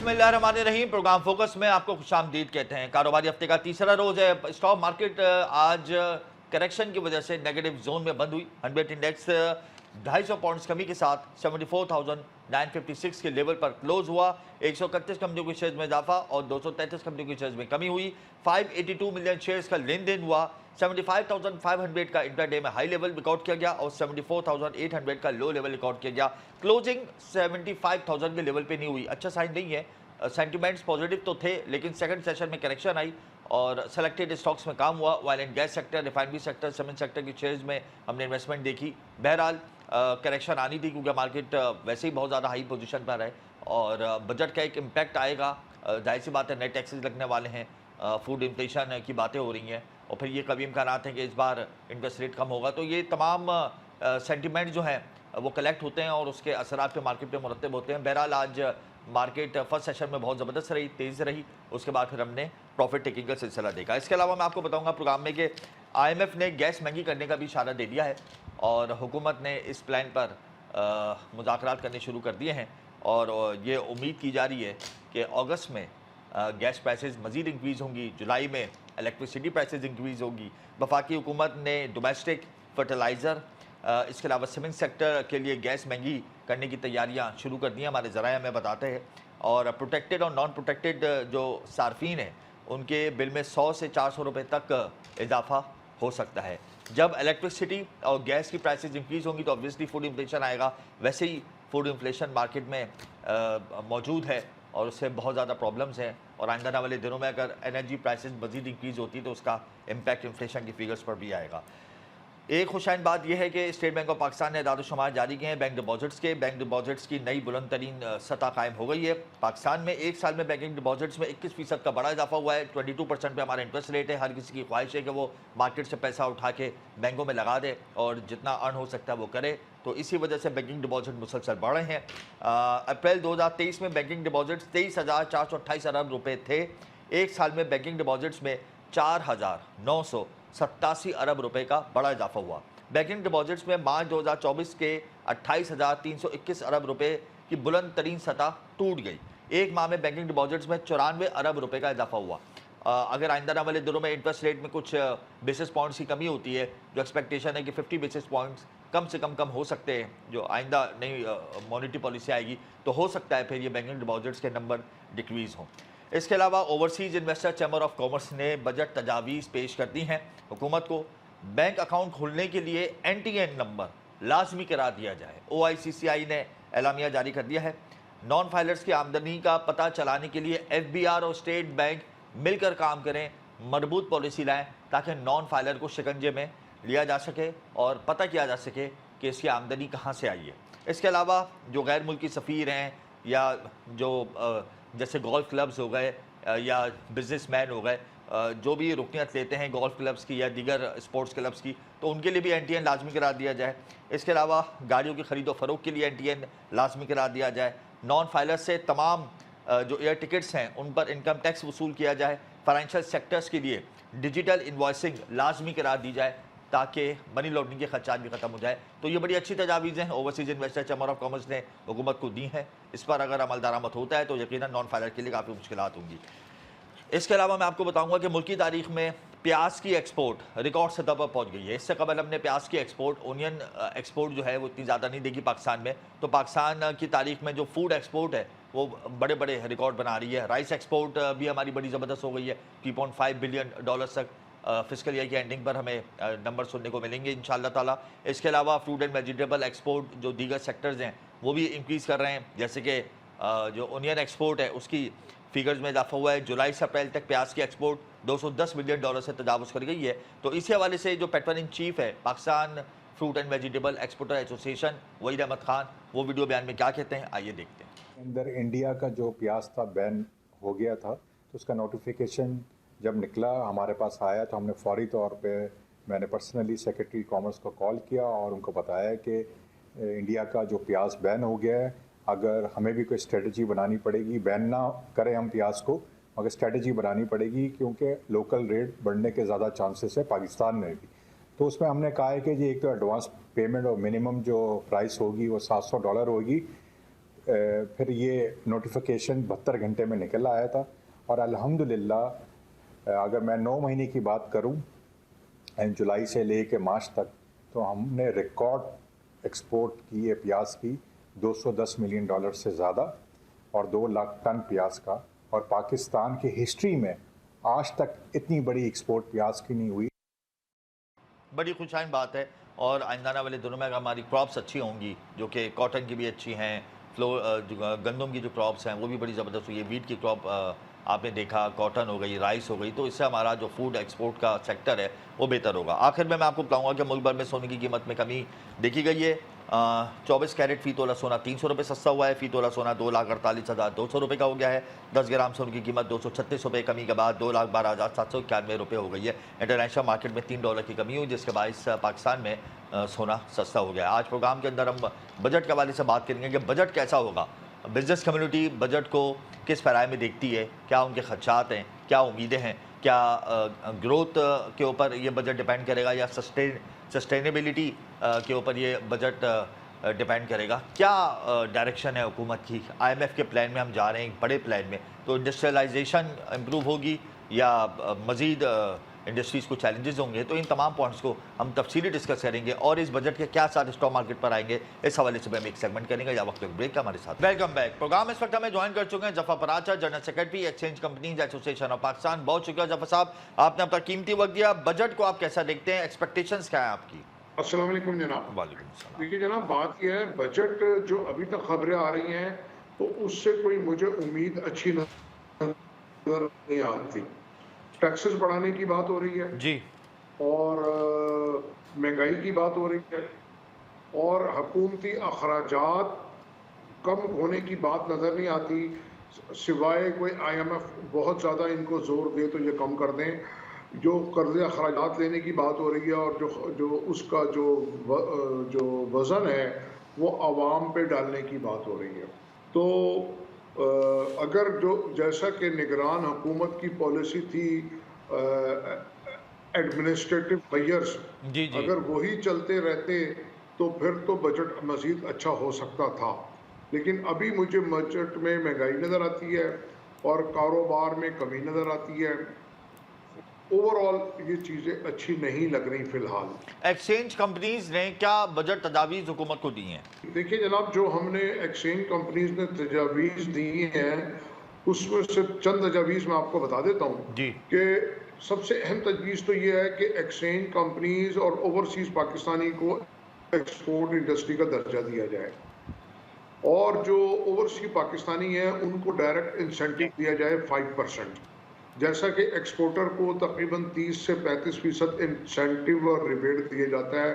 बिस्मिल्लाहिर्रहमानिर्रहीम। Programme focus में आपको खुशामदीद कहते हैं। कारोबारी हफ्ते का तीसरा रोज है। स्टॉक मार्केट आज करेक्शन की वजह से नेगेटिव जोन में बंद हुई। हंड्रेड इंडेक्स 250 पॉइंट्स कमी के साथ 74,956 के लेवल पर क्लोज हुआ। 131 कंपनियों के शेयर्स में इजाफा और 233 कंपनियों के शेयर्स में कमी हुई। 582 मिलियन शेयर्स का लेन देन हुआ। 75,500 का इंट्राडे में हाई लेवल रिकॉर्ड किया गया और 74,800 का लो लेवल रिकॉर्ड किया गया। क्लोजिंग 75,000 के लेवल पे नहीं हुई, अच्छा साइन नहीं है। सेंटिमेंट्स पॉजिटिव तो थे, लेकिन सेकंड सेशन में करेक्शन आई और सेलेक्टेड स्टॉक्स में काम हुआ। Oil and gas sector, refinery sector, cement sector के शेयर्स में हमने इन्वेस्टमेंट देखी। बहरहाल करेक्शन आनी थी क्योंकि मार्केट वैसे ही बहुत ज़्यादा हाई पोजीशन पर है और बजट का एक इम्पैक्ट आएगा। जाहिर सी बात है, नए टैक्सेस लगने वाले हैं, फूड इन्फ्लेशन की बातें हो रही हैं और फिर ये कभी इम्कानात हैं कि इस बार इंटरेस्ट रेट कम होगा। तो ये तमाम सेंटिमेंट जो हैं वो कलेक्ट होते हैं और उसके असरात पे मार्केट पे मुरतब होते हैं। बहरहाल आज मार्केट फर्स्ट सेशन में बहुत ज़बरदस्त रही, तेज़ रही। उसके बाद फिर हमने प्रॉफिट टेकिंग का सिलसिला देखा। इसके अलावा मैं आपको बताऊंगा प्रोग्राम में कि IMF ने गैस महंगी करने का भी इशारा दे दिया है और हुकूमत ने इस प्लान पर मुज़ाकरात करने शुरू कर दिए हैं और ये उम्मीद की जा रही है कि अगस्त में गैस प्राइसेस मज़ीद इंक्रीज़ होंगी। जुलाई में इलेक्ट्रिसिटी प्राइसेस इंक्रीज़ होगी। वफाकी हुकूमत ने डोमेस्टिक फर्टिलाइज़र, इसके अलावा सीमेंट सेक्टर के लिए गैस महंगी करने की तैयारियां शुरू कर दी हैं, हमारे ज़राए हमें बताते हैं। और प्रोटेक्टेड और नॉन प्रोटेक्टेड जो सार्फिन हैं उनके बिल में 100 से 400 रुपये तक इजाफा हो सकता है। जब इलेक्ट्रिसिटी और गैस की प्राइसेस इंक्रीज़ होंगी तो ऑब्वियसली फूड इन्फ्लेशन आएगा। वैसे ही फूड इन्फ्लेशन मार्केट में मौजूद है और उससे बहुत ज़्यादा प्रॉब्लम्स हैं और आइंदा आने वाले दिनों में अगर एनर्जी प्राइसेस मज़ीद इंक्रीज़ होती तो उसका इम्पैक्ट इन्फ्लेशन की फिगर्स पर भी आएगा। एक खुशाइन बात यह है कि स्टेट बैंक ऑफ पाकिस्तान ने दाद-ओ-शुमार जारी किए हैं बैंक डिपॉजिट्स के। बैंक डिपॉजिट्स की नई बुलंद तरीन सतह कायम हो गई है। पाकिस्तान में एक साल में बैंकिंग डिपॉजिट्स में 21% का बड़ा इजाफा हुआ है। 22% पे हमारा इंटरेस्ट रेट है। हर किसी की ख्वाहिश है कि वो मार्केट से पैसा उठा के बैंकों में लगा दे और जितना अर्न हो सकता है वो करे, तो इसी वजह से बैंकिंग डिपॉजिट मुसलसल बढ़ रहे हैं। अप्रैल 2023 में बैंकिंग डिपॉजिट्स 23,428 अरब रुपये थे। एक साल में बैंकिंग डिपॉजिट्स में 4,987 अरब रुपए का बड़ा इजाफा हुआ। बैंकिंग डिपॉजिट्स में मार्च 2024 के 28,321 अरब रुपए की बुलंद तरीन सतह टूट गई। एक माह में बैंकिंग डिपॉजिट्स में 94 अरब रुपए का इजाफा हुआ। अगर आइंदा आने वाले दिनों में इंटरेस्ट रेट में कुछ बेसिस पॉइंट्स की कमी होती है, जो एक्सपेक्टेशन है कि 50 बेसिस पॉइंट्स कम से कम हो सकते हैं, जो आइंदा नई मॉनेटरी पॉलिसी आएगी तो हो सकता है फिर ये बैंकिंग डिपॉजिट्स के नंबर डिक्रीज़ हों। इसके अलावा overseas investor chamber of commerce ने बजट तजावीज़ पेश कर दी हैं। हुकूमत को बैंक अकाउंट खोलने के लिए NTN नंबर लाजमी करार दिया जाए। OICCI ने एलामिया जारी कर दिया है। नॉन फाइलर्स की आमदनी का पता चलाने के लिए FBR और स्टेट बैंक मिलकर काम करें, मजबूत पॉलिसी लाएं ताकि नॉन फाइलर को शिकंजे में लिया जा सके और पता किया जा सके कि इसकी आमदनी कहाँ से आई है। इसके अलावा जो गैर मुल्की सफ़ीर हैं या जो जैसे गोल्फ क्लब्स हो गए या बिजनेसमैन हो गए, जो भी रुकनियत लेते हैं गोल्फ क्लब्स की या दीगर स्पोर्ट्स क्लब्स की, तो उनके लिए भी NTN लाजमी करार दिया जाए। इसके अलावा गाड़ियों की खरीदो फरोख्त के लिए NTN लाजमी करार दिया जाए। नॉन फाइलर से तमाम जो एयर टिकट्स हैं उन पर इनकम टैक्स वसूल किया जाए। फाइनेंशियल सेक्टर्स के लिए डिजिटल इन्वॉइसिंग लाजमी करार दी जाए ताकि मनी लॉन्ड्रिंग के खर्चात भी ख़त्म हो जाए। तो ये बड़ी अच्छी तजावीज़ हैं overseas investor chamber of commerce ने हुकूमत को दी हैं। इस पर अगर अमल दरामद होता है तो यकीनन नॉन फाइलर के लिए काफ़ी मुश्किलात होंगी। इसके अलावा मैं आपको बताऊंगा कि मुल्की तारीख में प्याज की एक्सपोर्ट रिकॉर्ड सतह पर पहुंच गई है। इससे कबल हमने प्याज की एक्सपोर्ट, ओनियन एक्सपोर्ट जो है वो इतनी ज़्यादा नहीं देखी पाकिस्तान में। तो पाकिस्तान की तारीख में जो फूड एक्सपोर्ट है वो बड़े बड़े रिकॉर्ड बना रही है। राइस एक्सपोर्ट भी हमारी बड़ी ज़बरदस्त हो गई है। $3.5 बिलियन तक फिस्कल ईयर की एंडिंग पर हमें नंबर सुनने को मिलेंगे इंशाअल्लाह ताला। इसके अलावा फ्रूट एंड वेजिटेबल एक्सपोर्ट जो दीगर सेक्टर्स हैं वो भी इंक्रीज़ कर रहे हैं। जैसे कि जो ओनियन एक्सपोर्ट है उसकी फिगर्स में इजाफा हुआ है। जुलाई से अप्रैल तक प्याज की एक्सपोर्ट $210 मिलियन से तजावुज़ कर गई है। तो इसी हवाले से जो पेट्रोल इन चीफ है Pakistan fruit and vegetable exporter association, Waheed Ahmed Khan, वो वीडियो बयान में क्या कहते हैं, आइए देखते हैं। अंदर इंडिया का जो प्याज था बैन हो गया था, तो उसका नोटिफिकेशन जब निकला हमारे पास आया तो हमने फौरी तौर पे मैंने पर्सनली सेक्रेटरी कॉमर्स को कॉल किया और उनको बताया कि इंडिया का जो प्याज बैन हो गया है, अगर हमें भी कोई स्ट्रेटजी बनानी पड़ेगी, बैन ना करें हम प्याज को मगर स्ट्रेटजी बनानी पड़ेगी क्योंकि लोकल रेट बढ़ने के ज़्यादा चांसेस है पाकिस्तान में भी। तो उसमें हमने कहा है कि जी एक तो एडवांस पेमेंट और मिनिमम जो प्राइस होगी वो $700 होगी फिर ये नोटिफिकेशन 72 घंटे में निकल आया था और अल्हम्दुलिल्लाह अगर मैं 9 महीने की बात करूं, जुलाई से ले के मार्च तक, तो हमने रिकॉर्ड एक्सपोर्ट की है प्याज की $210 मिलियन से ज़्यादा और 2 लाख टन प्याज का। और पाकिस्तान की हिस्ट्री में आज तक इतनी बड़ी एक्सपोर्ट प्याज की नहीं हुई। बड़ी खुशाइन बात है। और आइंदा आने वाले दिनों में अगर हमारी क्रॉप्स अच्छी होंगी, जो कि कॉटन की भी अच्छी हैं, गंदम की जो क्रॉप्स हैं वो भी बड़ी ज़बरदस्त हुई है, वीट की क्रॉप आपने देखा, कॉटन हो गई, राइस हो गई, तो इससे हमारा जो फूड एक्सपोर्ट का सेक्टर है वो बेहतर होगा। आखिर में मैं आपको बताऊंगा कि मुल्क भर में सोने की कीमत में कमी देखी गई है। 24 कैरेट फ़ी तोला सोना 300 रुपये सस्ता हुआ है। फ़ी तोला सोना 2,48,200 रुपये का हो गया है। 10 ग्राम सोने की कीमत 236 रुपये कमी के बाद 2,12,791 रुपये हो गई है। इंटरनेशनल मार्केट में $3 की कमी हुई, जिसके बायस पाकिस्तान में सोना सस्ता हो गया। आज प्रोग्राम के अंदर हम बजट के हवाले से बात करेंगे कि बजट कैसा होगा, बिजनेस कम्युनिटी बजट को किस पैराए में देखती है, क्या उनके खदशात हैं, क्या उम्मीदें हैं, क्या ग्रोथ के ऊपर ये बजट डिपेंड करेगा या सस्टेनेबिलिटी के ऊपर ये बजट डिपेंड करेगा, क्या डायरेक्शन है हुकूमत की। IMF के प्लान में हम जा रहे हैं, एक बड़े प्लान में, तो इंडस्ट्रियलाइजेशन इम्प्रूव होगी या मज़ीद इंडस्ट्रीज़ को चैलेंजेस होंगे। तो इन तमाम पॉइंट्स को हम तफसीली डिस्कस करेंगे और इस बजट के क्या साथ स्टॉक मार्केट पर आएंगे, इस हवाले से भी हम एक सेगमेंट करेंगे। या वक्त ब्रेक का हमारे साथ वेलकम बैक। प्रोग्राम इस वक्त हमें ज्वाइन कर चुके हैं Zafar Paracha, general secretary exchange companies association of Pakistan. बहुत शुक्रिया जफ़र साहब, आपने अपना कीमती वक्त दिया। बजट को आप कैसा देखते हैं, एक्सपेक्टेशंस क्या है आपकी? अस्सलाम वालेकुम जनाब। वालेकुम सलाम। देखिए जनाब, बात यह है, बजट जो अभी तक खबरें आ रही हैं तो उससे कोई मुझे उम्मीद अच्छी नजर नहीं आती। टैक्सेस बढ़ाने की बात हो रही है जी, और महंगाई की बात हो रही है और हुकूमती अखराजात कम होने की बात नज़र नहीं आती, सिवाय कोई IMF बहुत ज़्यादा इनको ज़ोर दे तो ये कम कर दें। जो कर्ज़े अखराजात लेने की बात हो रही है और जो उसका जो वज़न है वो आवाम पे डालने की बात हो रही है। तो अगर जो जैसा कि निगरान हुकूमत की पॉलिसी थी एडमिनिस्ट्रेटिव मेजर्स, जी, जी। अगर वही चलते रहते तो फिर तो बजट मज़ीद अच्छा हो सकता था। लेकिन अभी मुझे बजट में महंगाई नज़र आती है और कारोबार में कमी नज़र आती है। ओवरऑल ये चीज़ें अच्छी नहीं लग रही फिलहाल। एक्सचेंज कंपनीज ने क्या बजट तजावीज़ हुकूमत को दी हैं? देखिए जनाब, जो हमने एक्सचेंज कंपनीज ने तजावीज़ दी हैं उसमें से चंद तजावीज़ मैं आपको बता देता हूँ जी, कि सबसे अहम तजवीज़ तो ये है कि एक्सचेंज कंपनीज और ओवरसीज़ पाकिस्तानी को एक्सपोर्ट इंडस्ट्री का दर्जा दिया जाए और जो ओवरसीज़ पाकिस्तानी हैं उनको डायरेक्ट इंसेंटिव दिया जाए 5%। जैसा कि एक्सपोर्टर को तकरीबन 30 से 35% इंसेंटिव और रिबेट दिया जाता है,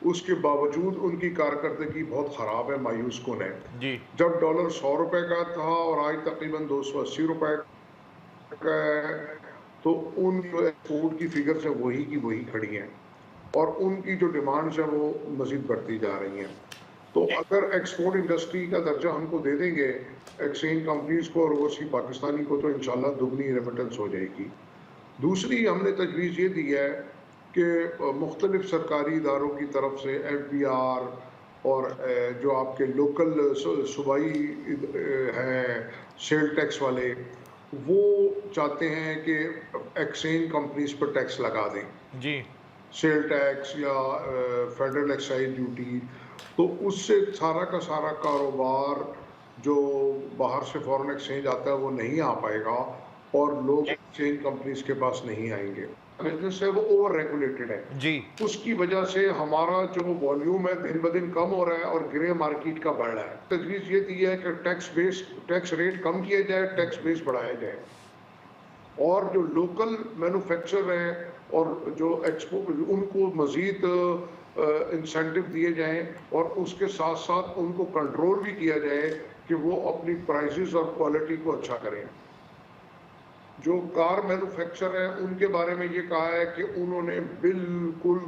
उसके बावजूद उनकी कारकर्दगी बहुत ख़राब है, मायूस कुन है। जी, जब डॉलर 100 रुपए का था और आज तकरीबन 280 रुपए का है, तो उन जो एक्सपोर्ट की फिगर्स हैं वही की वही खड़ी हैं और उनकी जो डिमांड्स हैं वो मज़ीद बढ़ती जा रही हैं। तो अगर एक्सपोर्ट इंडस्ट्री का दर्जा हमको दे देंगे एक्सचेंज कंपनीज को और ओवरसीज पाकिस्तानी को, तो इंशाल्लाह दुगनी रेमिटेंस हो जाएगी। दूसरी हमने तजवीज़ ये दी है कि मुख्तलिफ सरकारी इदारों की तरफ से FBR और जो आपके लोकल सूबाई हैं सेल टैक्स वाले, वो चाहते हैं कि एक्सचेंज कंपनीज पर टैक्स लगा दें, जी, सेल टैक्स या फेडरल एक्साइज ड्यूटी। तो उससे सारा का सारा कारोबार जो बाहर से फॉरेन एक्सचेंज आता है वो नहीं आ पाएगा और लोग एक्सचेंज कंपनीज के पास नहीं आएंगे। बिजनेस है वो ओवर रेगुलेटेड है, जी, उसकी वजह से हमारा जो वॉल्यूम है दिन ब दिन कम हो रहा है और ग्रे मार्केट का बढ़ रहा है। तजवीज़ ये दी है कि टैक्स रेट कम किया जाए, टैक्स बेस बढ़ाया जाए और जो लोकल मैन्युफैक्चरर हैं और जो एक्सपोर्ट उनको मज़ीद इंसेंटिव दिए जाएं और उसके साथ साथ उनको कंट्रोल भी किया जाए कि वो अपनी प्राइसेस और क्वालिटी को अच्छा करें। जो कार मैन्युफैक्चरर हैं उनके बारे में ये कहा है कि उन्होंने बिल्कुल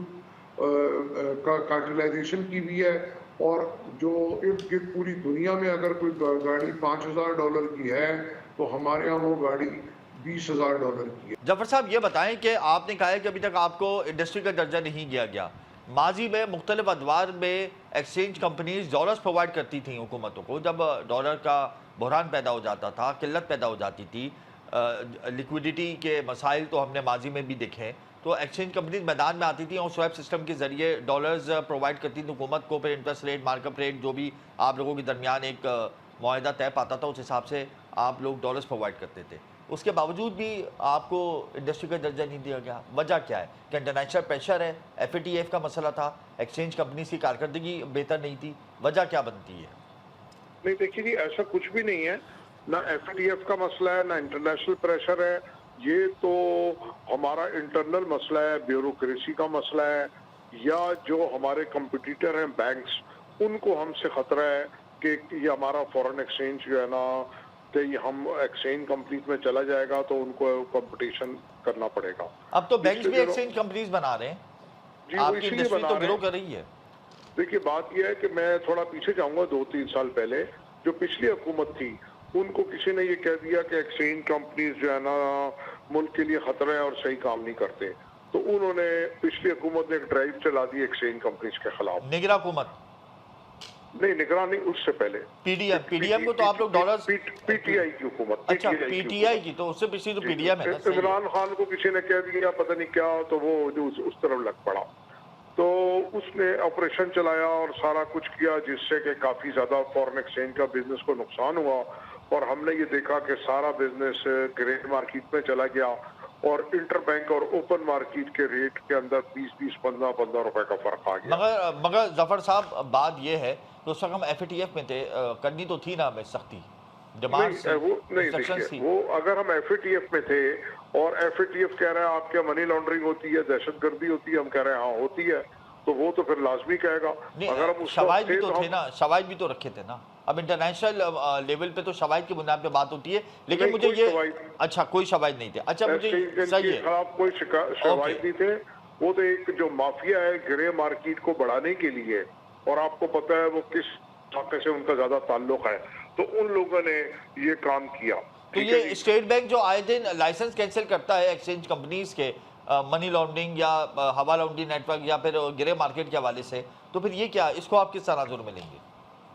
कार्टेलाइजेशन की भी है और जो इर्द गिर्द पूरी दुनिया में अगर कोई गाड़ी $5,000 की है तो हमारे यहाँ वो गाड़ी $20,000 की है। जफर साहब ये बताएं कि आपने कहा है कि अभी तक आपको इंडस्ट्री का दर्जा नहीं दिया गया, माजी में मुख्तलिफ अदवार में एक्सचेंज कंपनीज डॉलर्स प्रोवाइड करती थी हुकूमतों को। जब डॉलर का बहरान पैदा हो जाता था, किल्लत पैदा हो जाती थी, लिक्विडिटी के मसाइल तो हमने माजी में भी देखे हैं, तो एक्सचेंज कंपनीज मैदान में आती थी और स्वैप सिस्टम के जरिए डॉलर्स प्रोवाइड करती थी हुकूमत को। फिर इंटरेस्ट रेट, मार्कअप रेट, जो भी आप लोगों के दरमियान एक मुआहदा तय पाता था, उस हिसाब से आप लोग डॉलर्स प्रोवाइड करते थे। उसके बावजूद भी आपको इंडस्ट्री का दर्जा नहीं दिया गया। वजह क्या है? कि इंटरनेशनल प्रेशर है, FATF का मसला था, एक्सचेंज कंपनी की कारकर्दगी बेहतर नहीं थी, वजह क्या बनती है? नहीं देखिए जी, ऐसा कुछ भी नहीं है, ना FATF का मसला है, ना इंटरनेशनल प्रेशर है। ये तो हमारा इंटरनल मसला है, ब्यूरोक्रेसी का मसला है, या जो हमारे कंपटीटर हैं बैंक्स, उनको हमसे खतरा है कि ये हमारा फॉरेन एक्सचेंज जो है ना, कि ये हम एक्सचेंज कंपनीज में चला जाएगा तो उनको कंपटीशन करना पड़ेगा। अब तो बैंक्स भी एक्सचेंज कंपनीज बना रहे हैं, जी, वो आपकी इसीलिए इंडस्ट्री बना तो रहे ग्रो हैं। कर रही है। देखिए बात यह है कि मैं थोड़ा पीछे जाऊंगा, 2-3 साल पहले जो पिछली हुकूमत थी, उनको किसी ने ये कह दिया कि एक्सचेंज कंपनीज जो है ना मुल्क के लिए खतरा है और सही काम नहीं करते, तो उन्होंने पिछली हुकूमत ने एक ड्राइव चला दी एक्सचेंज कंपनीज के खिलाफ। निगरा हुकूमत, नहीं, निगरानी उससे पहले पीडीएम को तो आप लोग डॉलर्स, PTI की हुकूमत। अच्छा पीटीआई की, तो उससे पिछली तो पीडीएम है ना। सही है। इमरान खान को किसी ने कह दिया पता नहीं क्या, तो वो जो उस तरफ लग पड़ा, तो उसने ऑपरेशन चलाया और सारा कुछ किया, जिससे कि काफी ज्यादा फॉरेन एक्सचेंज का बिजनेस को नुकसान हुआ। और हमने ये देखा कि सारा बिजनेस ग्रे मार्केट में चला गया और इंटर बैंक और ओपन मार्केट के रेट के अंदर 20-20, 15-15 रुपए का फर्क आ गया। मगर जफर साहब, बात यह है तो उस वक्त हम FATF में थे, करनी तो थी ना हमें सख्ती, डिमांड्स थी, वो नहीं, इंस्ट्रक्शंस देखिए थी। वो अगर हम FATF में थे और FATF कह रहा है आपके मनी लॉन्ड्रिंग होती है, दहशतगर्दी होती है, हम कह रहे हैं हाँ होती है, तो वो तो फिर लाजमी कहेगा। अगर हम उस शवाहिद भी तो हम- थे ना, शवाहिद भी तो रखे थे ना। अब इंटरनेशनल लेवल पे तो शवाहिद की बुनियाद पे बात होती है, लेकिन नहीं, मुझे कोई ये शवाहिद- अच्छा कोई शवाहिद नहीं थे। अच्छा मुझे सही है, खिलाफ कोई शवाहिद नहीं थे। वो तो एक जो माफिया है ग्रे मार्केट को बढ़ाने के लिए, और आपको पता है वो किस इलाके से उनका ज्यादा ताल्लुक है, तो उन लोगों ने ये काम किया। तो ठीक है ये जी? स्टेट बैंक जो आए दिन लाइसेंस कैंसिल करता है एक्सचेंज कंपनीज के मनी लॉन्ड्रिंग या हवा लॉन्ड्री नेटवर्क या फिर ग्रे मार्केट के हवाले से, तो फिर ये क्या, इसको आप किस तनाजुर में लेंगे?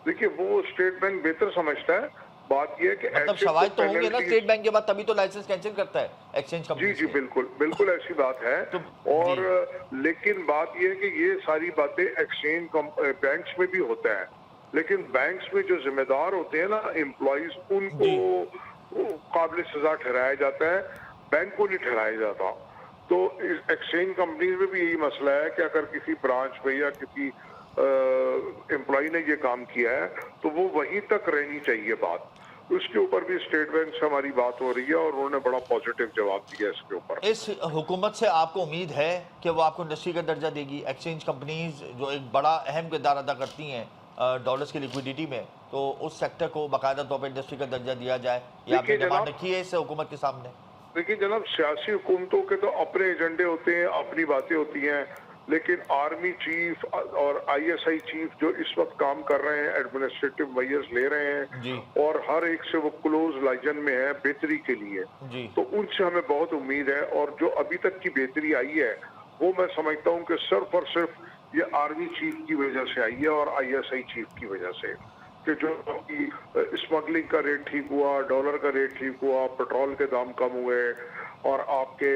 देखिए वो स्टेट बैंक बेहतर समझता है। बात यह है कि मतलब ऐसे शवाहिद तो होंगे ना penalties- स्टेट बैंक के बाद, तभी तो लाइसेंस कैंसिल करता है एक्सचेंज जी कंपनी। जी बिल्कुल बिल्कुल ऐसी बात है। तो और लेकिन बात यह है कि ये सारी बातें एक्सचेंज बैंक्स में भी होता है, लेकिन बैंक्स में जो जिम्मेदार होते हैं ना एम्प्लॉइज, उनको काबिल सजा ठहराया जाता है, बैंक को नहीं ठहराया जाता। तो एक्सचेंज कंपनीज में भी यही मसला है कि अगर किसी ब्रांच में या किसी एम्प्लॉय ने ये काम किया है तो वो वहीं तक रहनी चाहिए बात। उसके ऊपर भी स्टेट बैंक से हमारी बात हो रही है और उन्होंने बड़ा पॉजिटिव जवाब दिया इसके ऊपर। इस हुकूमत से आपको उम्मीद है कि वो आपको इंडस्ट्री का दर्जा देगी? एक्सचेंज कंपनीज जो एक बड़ा अहम किरदार अदा करती हैं डॉलर्स की लिक्विडिटी में, तो उस सेक्टर को बाकायदा तौर पर इंडस्ट्री का दर्जा दिया जाए, या आपने डिमांड रखी है इस हुकूमत के सामने? देखिए जनाब, सियासी हुकूमतों के तो अपने एजेंडे होते हैं, अपनी बातें होती हैं, लेकिन आर्मी चीफ और ISI चीफ जो इस वक्त काम कर रहे हैं, एडमिनिस्ट्रेटिव मेजर्स ले रहे हैं जी। और हर एक से वो क्लोज लाइजन में है बेहतरी के लिए, जी। तो उनसे हमें बहुत उम्मीद है। और जो अभी तक की बेहतरी आई है वो मैं समझता हूँ कि सिर्फ और सिर्फ ये आर्मी चीफ की वजह से आई है और ISI चीफ की वजह से, कि जो स्मगलिंग का रेट ठीक हुआ, डॉलर का रेट ठीक हुआ, पेट्रोल के दाम कम हुए, और आपके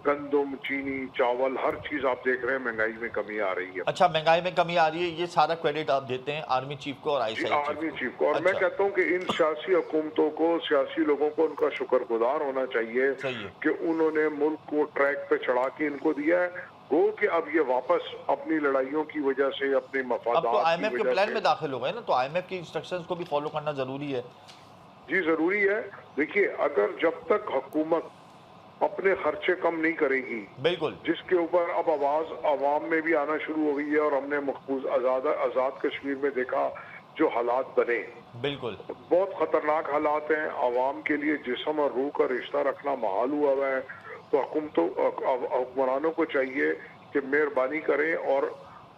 गंदम, चीनी, चावल, हर चीज आप देख रहे हैं महंगाई में कमी आ रही है। अच्छा, महंगाई में कमी आ रही है, ये सारा क्रेडिट आप देते हैं आर्मी चीफ को और ISI आर्मी चीफ को। और अच्छा। मैं कहता हूं कि इन सियासी हुकूमतों को, सियासी लोगों को उनका शुक्रगुजार होना चाहिए सही है। कि उन्होंने मुल्क को ट्रैक पे चढ़ा के इनको दिया है। वो कि अब ये वापस अपनी लड़ाइयों की वजह से, अपने अब तो मफादात IMF की के वजह प्लान से, में दाखिल हो गए ना, तो IMF की इंस्ट्रक्शंस को भी फॉलो करना जरूरी है। जी जरूरी है। देखिए अगर जब तक हुकूमत अपने खर्चे कम नहीं करेगी, बिल्कुल, जिसके ऊपर अब आवाज आवाम में भी आना शुरू हो गई है, और हमने महफूज आजाद कश्मीर में देखा जो हालात बने, बिल्कुल बहुत खतरनाक हालात हैं। आवाम के लिए जिस्म और रूह का रिश्ता रखना महाल हुआ हुआ है। तो हुक्मरानों को चाहिए कि मेहरबानी करें और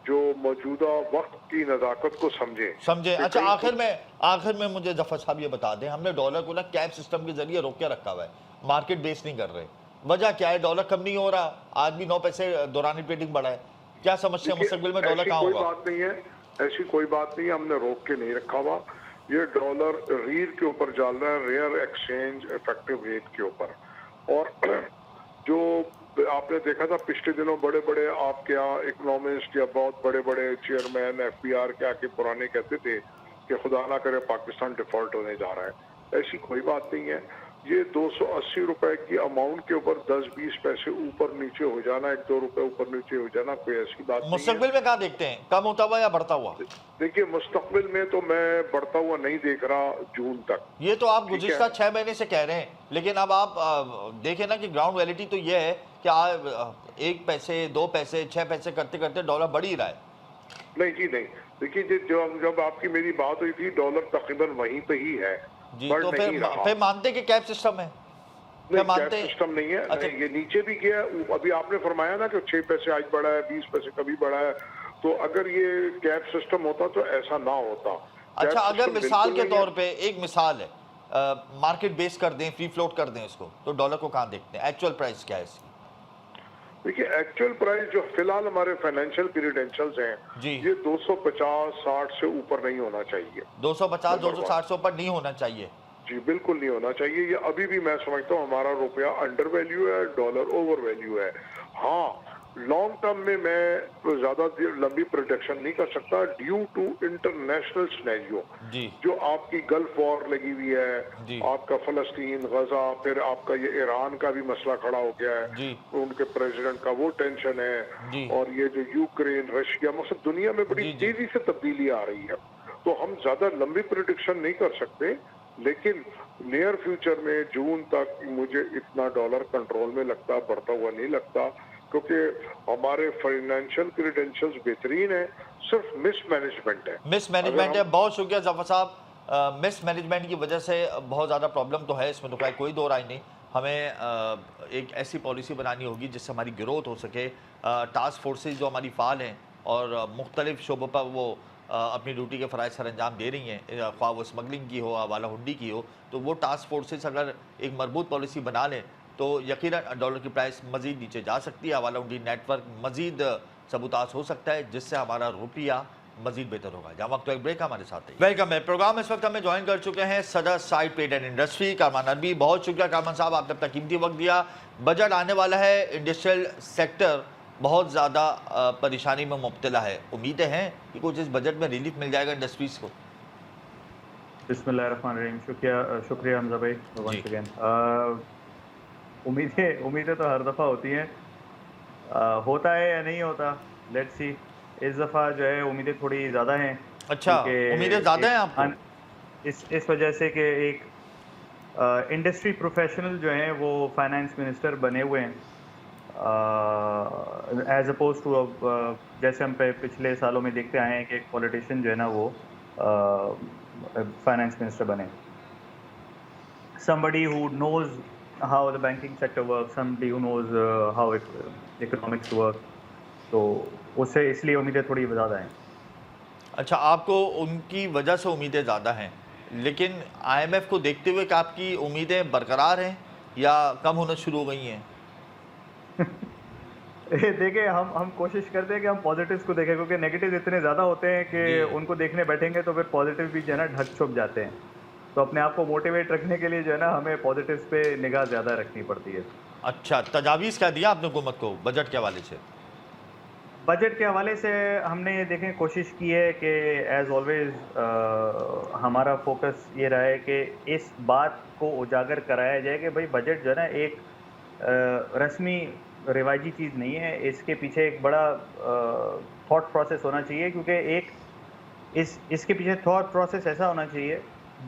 जो मौजूदा वक्त की नज़ाकत को समझें। अच्छा, आखिर में मुझे जफर साहब ये बता दें, हमने डॉलर को ना कैप सिस्टम के जरिए रोक के रखा हुआ है, मार्केट बेस नहीं कर रहे, वजह क्या है? डॉलर कम नहीं हो रहा, आज भी 9 पैसे दौरानी ट्रेडिंग बढ़ा है, क्या समझते हैं मुस्तकबिल में डॉलर ऐसी कहाँ कोई होगा? बात नहीं है, ऐसी कोई बात नहीं है, हमने रोक के नहीं रखा हुआ। ये डॉलर रीर के ऊपर चल रहा है, रेयर एक्सचेंज इफेक्टिव रेट के ऊपर। और जो आपने देखा था पिछले दिनों बड़े बड़े आपके यहाँ इकोनॉमिस्ट या बहुत बड़े बड़े चेयरमैन एफबीआर के आके पुराने कहते थे कि खुदा ना करे पाकिस्तान डिफॉल्ट होने जा रहा है। ऐसी कोई बात नहीं है। ये 280 रुपए की अमाउंट के ऊपर 10-20 पैसे ऊपर नीचे हो जाना, 1-2 रुपए ऊपर नीचे हो जाना, कोई ऐसी बात नहीं है। मुस्तकबिल में कहाँ देखते हैं, कम होता हुआ या बढ़ता हुआ? देखिए मुस्तकबिल में तो मैं बढ़ता हुआ नहीं देख रहा जून तक। ये तो आप ठीक है। गुज़िश्ता 6 महीने से कह रहे हैं, लेकिन अब आप देखें ना कि ग्राउंड रियलिटी तो ये है कि 1 पैसे 2 पैसे 6 पैसे करते करते डॉलर बढ़ ही रहा है। नहीं जी नहीं, देखिए जब आपकी मेरी बात हुई थी डॉलर तकरीबन वहीं पे ही है, जी, बढ़ तो नहीं रहा। फिर मानते कि कैप सिस्टम है? क्या नहीं, मानते कैप हैं? सिस्टम नहीं है। अच्छा। नहीं, ये नीचे भी गया है। अभी आपने फरमाया ना कि 6 पैसे आज बढ़ा है, 20 पैसे कभी बढ़ा है, तो अगर ये कैप सिस्टम होता तो ऐसा ना होता। अच्छा, कैप अगर सिस्टम मिसाल बिल्कुल के नहीं है। तौर पे एक मिसाल है, मार्केट बेस कर दें, फ्री फ्लोट कर दें इसको, तो डॉलर को कहाँ देखते हैं? एक्चुअल प्राइस क्या है इसकी? देखिए एक्चुअल प्राइस जो फिलहाल हमारे फाइनेंशियल क्रीडेंशियल्स हैं, जी। ये 250-60 से ऊपर नहीं होना चाहिए। 250 नंबर 260 से ऊपर नहीं होना चाहिए। जी बिल्कुल नहीं होना चाहिए। ये अभी भी मैं समझता हूँ हमारा रुपया अंडर वैल्यू है, डॉलर ओवर वैल्यू है। हाँ, लॉन्ग टर्म में मैं ज्यादा लंबी प्रोडक्शन नहीं कर सकता ड्यू टू इंटरनेशनल सिनेरियो। जी जो आपकी गल्फ वॉर लगी हुई जी। है, आपका फलस्तीन गजा, फिर आपका ये ईरान का भी मसला खड़ा हो गया है, जी उनके प्रेसिडेंट का वो टेंशन जी। है, और ये जो यूक्रेन रशिया मतलब दुनिया में बड़ी जी, जी। तेजी से तब्दीली आ रही है। तो हम ज्यादा लंबी प्रोडिक्शन नहीं कर सकते, लेकिन नियर फ्यूचर में जून तक मुझे इतना डॉलर कंट्रोल में लगता, बढ़ता हुआ नहीं लगता, क्योंकि हमारे फाइनेंशियल क्रीडेंशियल्स बेहतरीन है, सिर्फ मिसमैनेजमेंट है। मिस मैनेजमेंट है। बहुत शुक्रिया जफर साहब। मिस मैनेजमेंट की वजह से बहुत ज़्यादा प्रॉब्लम तो है, इसमें तो कोई दो राय नहीं। हमें एक ऐसी पॉलिसी बनानी होगी जिससे हमारी ग्रोथ हो सके। टास्क फोर्सेज जो हमारी फ़ाल हैं और मुख्तलिफ शोबों पर वो अपनी ड्यूटी के फ़राइज़ सर अंजाम दे रही हैं, ख्वाह वो स्मगलिंग की हो, हवाला हुंडी की हो, तो वो टास्क फोर्सेज अगर एक मजबूत पॉलिसी बना लें तो यकीनन डॉलर की प्राइस मज़ीद नीचे जा सकती है, हवाला हुंडी नेटवर्क मज़ीद सबूतास हो सकता है, जिससे हमारा रुपया मजीद बेहतर होगा। जहाँ वक्त तो एक ब्रेक हमारे साथ है। वेलकम है प्रोग्राम। इस वक्त हमें ज्वाइन कर चुके हैं सदर side trade and industry Karman अरबी। बहुत शुक्रिया कारमान साहब, आपने अपना कीमती वक्त दिया। बजट आने वाला है, इंडस्ट्रियल सेक्टर बहुत ज़्यादा परेशानी में मुब्तला है, उम्मीदें हैं कि कुछ इस बजट में रिलीफ मिल जाएगा इंडस्ट्रीज़ को? बिस्मिल्लाहिर्रहमानिर्रहीम। शुक्रिया हमजा भाई वंस अगेन। उम्मीदें तो हर दफ़ा होती हैं, होता है या नहीं होता, लेट्स सी। इस दफ़ा जो है उम्मीदें थोड़ी ज़्यादा हैं। अच्छा, उम्मीदें ज़्यादा हैं आपको? इस वजह से कि एक इंडस्ट्री प्रोफेशनल जो हैं वो फाइनेंस मिनिस्टर बने हुए हैं, एज अपोज टू जैसे हम पिछले सालों में देखते आए हैं कि एक पॉलिटिशियन जो है ना वो फाइनेंस मिनिस्टर बने। somebody who knows how the banking sector works, somebody who knows how economics work, तो उससे इसलिए उम्मीदें थोड़ी ज़्यादा हैं। अच्छा, आपको उनकी वजह से उम्मीदें ज़्यादा हैं, लेकिन IMF को देखते हुए क्या आपकी उम्मीदें बरकरार हैं या कम होना शुरू हो गई हैं? देखिए, हम कोशिश करते हैं कि हम पॉजिटिव्स को देखें, क्योंकि नेगेटिव इतने ज़्यादा होते हैं कि उनको देखने बैठेंगे तो फिर पॉजिटिव भी जो है ना ढक छुप जाते हैं। तो अपने आप को मोटिवेट रखने के लिए जो है ना हमें पॉजिटिव्स पे निगाह ज़्यादा रखनी पड़ती है। अच्छा, तजावीज़ क्या दिया आपने हुकूमत को बजट के हवाले से? बजट के हवाले से हमने ये देखें कोशिश की है कि एज़ ऑलवेज़ हमारा फोकस ये रहा है कि इस बात को उजागर कराया जाए कि भाई बजट जो है ना एक रस्मी रिवाजी चीज़ नहीं है, इसके पीछे एक बड़ा थॉट प्रोसेस होना चाहिए, क्योंकि एक इसके पीछे थॉट प्रोसेस ऐसा होना चाहिए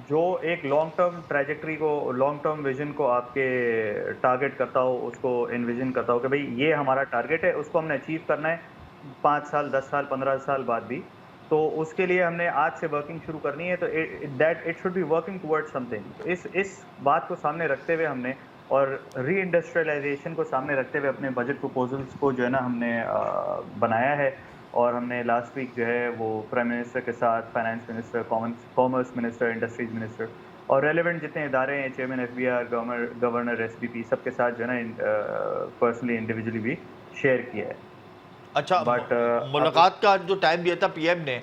जो एक लॉन्ग टर्म ट्रैजेक्टरी को, लॉन्ग टर्म विजन को आपके टारगेट करता हो, उसको इन्विजन करता हो कि भाई ये हमारा टारगेट है, उसको हमने अचीव करना है 5 साल 10 साल 15 साल बाद भी। तो उसके लिए हमने आज से वर्किंग शुरू करनी है, तो it should be working towards something. तो इस बात को सामने रखते हुए हमने और री इंडस्ट्रियलाइजेशन को सामने रखते हुए अपने बजट प्रपोजल्स को जो है ना हमने बनाया है। और हमने लास्ट वीक जो है वो प्राइम मिनिस्टर के साथ finance minister, commerce minister, industries minister और रेलेवेंट जितने इदारे हैं, चेयरमैन FBR, गवर्नर SPP, सबके साथ जो है ना पर्सनली इंडिविजुअली भी शेयर किया है। अच्छा, बट मुलाकात का जो टाइम दिया था पीएम ने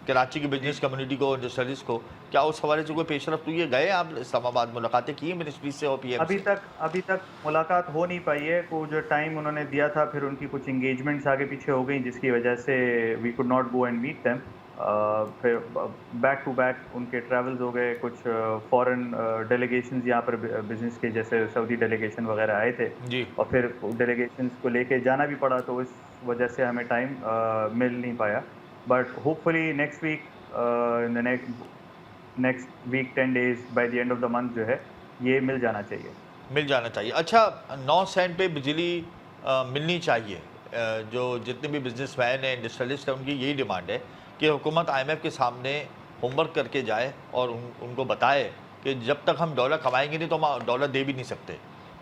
कराची की बिजनेस कम्युनिटी को, इंडस्ट्रियलिस्ट को, क्या उस हवाले से कोई पेशरफ्त हुई है? गए आप इस्लामाबाद, मुलाकातें की हैं मिनिस्ट्री से और पीएम से? अभी तक मुलाकात हो नहीं पाई है। को जो टाइम उन्होंने दिया था, फिर उनकी कुछ एंगेजमेंट्स आगे पीछे हो गई, जिसकी वजह से we could not go and meet them. फिर बैक टू बैक उनके ट्रैवल्स हो गए, कुछ फॉरेन डेलीगेशंस यहाँ पर बिजनेस के, जैसे सऊदी डेलीगेशन वगैरह आए थे, जी। और फिर डेलीगेशंस को लेके जाना भी पड़ा, तो इस वजह से हमें टाइम मिल नहीं पाया। But hopefully next week, in the next week 10 days, by the end of the month जो है ये मिल जाना चाहिए। मिल जाना चाहिए। अच्छा, 9 सेंट पे बिजली मिलनी चाहिए। जो जितने भी बिजनेसमैन हैं, इंडस्ट्रियलिस्ट हैं, उनकी यही डिमांड है कि हुकूमत IMF के सामने होमवर्क करके जाए और उनको बताए कि जब तक हम डॉलर कमाएंगे नहीं तो हम डॉलर दे भी नहीं सकते।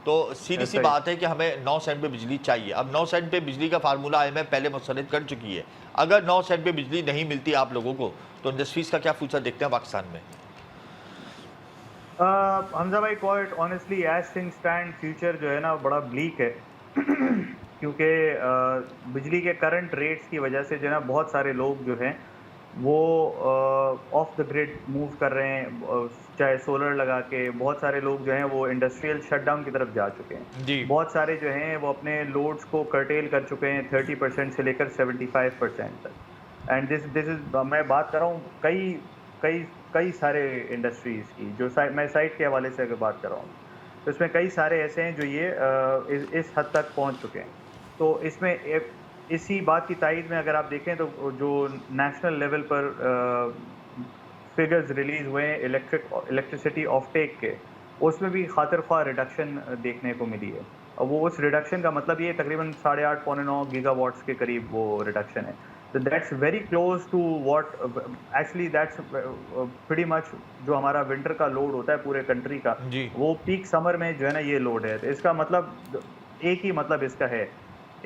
तो सीधी सी सही। बात है कि हमें 9 सेंट पे बिजली चाहिए। अब 9 सेंट पे बिजली का फार्मूला IMF पहले मुस्तरद कर चुकी है। अगर 9 सेंट पे बिजली नहीं मिलती आप लोगों को, तो इंडस्ट्रीज़ का क्या फ्यूचर देखते हैं पाकिस्तान में? हमजा भाई, quite honestly as things stand, future जो है ना बड़ा ब्लीक है। क्योंकि बिजली के करंट रेट्स की वजह से जो है ना बहुत सारे लोग जो हैं वो ऑफ द ग्रिड मूव कर रहे हैं, चाहे सोलर लगा के। बहुत सारे लोग जो हैं वो इंडस्ट्रियल शटडाउन की तरफ जा चुके हैं। जी। बहुत सारे जो हैं वो अपने लोड्स को कर्टेल कर चुके हैं 30% से लेकर 75% तक। एंड दिस इज, मैं बात कर रहा हूँ कई कई कई सारे इंडस्ट्रीज़ की, जो मैं साइट के हवाले से अगर बात कर रहा हूँ, तो इसमें कई सारे ऐसे हैं जो ये इस हद तक पहुँच चुके हैं। तो इसमें इसी बात की तायद में अगर आप देखें तो जो नेशनल लेवल पर फिगर्स रिलीज़ हुए हैं इलेक्ट्रिसिटी ऑफ टेक के, उसमें भी खातिर ख्वाह रिडक्शन देखने को मिली है। और वो उस रिडक्शन का मतलब ये तकरीबन 8.5 पौने 9 गीगावाट्स के करीब वो रिडक्शन है। तो that's very close to what actually that's pretty much जो हमारा विंटर का लोड होता है पूरे कंट्री का, जी। वो पीक समर में जो है ना ये लोड है। तो इसका मतलब एक ही मतलब इसका है,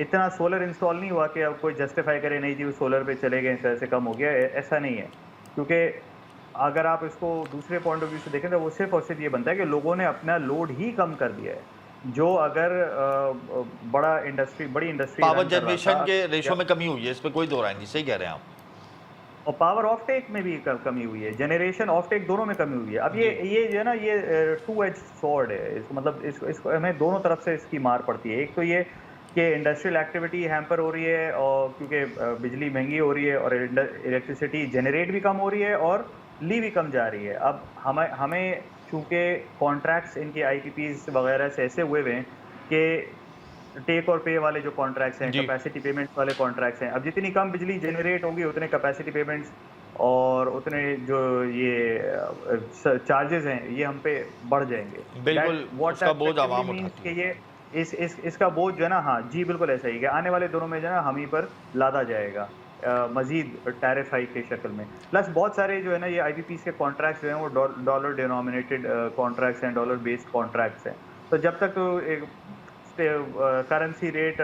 इतना सोलर इंस्टॉल नहीं हुआ कि अब कोई जस्टिफाई करे नहीं जी वो सोलर पे चले गए इससे कम हो गया, ऐसा नहीं है। क्योंकि अगर आप इसको दूसरे पॉइंट ऑफ व्यू से देखें तो वो सिर्फ और सिर्फ ये बनता है कि लोगों ने अपना लोड ही कम कर दिया है। जो अगर बड़ी इंडस्ट्री पावर जनरेशन के रेशो में कमी हुई है, इस पे कोई दो राय नहीं, सही कह रहे हैं आप। और पावर ऑफ टेक में भी कमी हुई है, जनरेशन ऑफ टेक दोनों में कमी हुई है। अब ये जो है ना ये 2 एज सॉर्ड है। इसको मतलब इसको हमें दोनों तरफ से इसकी मार पड़ती है। एक तो ये कि इंडस्ट्रियल एक्टिविटी हैम्पर हो रही है, और क्योंकि बिजली महंगी हो रही है और इलेक्ट्रिसिटी जनरेट भी कम हो रही है और ली भी कम जा रही है। अब हमें चूँकि कॉन्ट्रैक्ट्स इनके IPPs वगैरह से ऐसे हुए हैं कि टेक और पे वाले जो कॉन्ट्रैक्ट्स हैं, कैपेसिटी पेमेंट्स वाले कॉन्ट्रैक्ट्स हैं, अब जितनी कम बिजली जनरेट होगी उतने कैपेसिटी पेमेंट्स और उतने जो ये चार्जेस हैं ये हम पे बढ़ जाएंगे। बिल्कुल, उसका बोझ आवाम उठाती है। कि ये इसका बोझ जो है ना, हाँ जी बिल्कुल ऐसा ही है, आने वाले दिनों में जो है ना हम ही पर लादा जाएगा मजीद टैरिफ हाइक की शक्ल में। प्लस बहुत सारे जो है ना ये IPPs के कॉन्ट्रैक्ट्स जो हैं वो डॉलर डिनोमिनेटेड कॉन्ट्रैक्ट्स हैं, डॉलर बेस्ड कॉन्ट्रैक्ट्स हैं। तो जब तक तो एक करेंसी रेट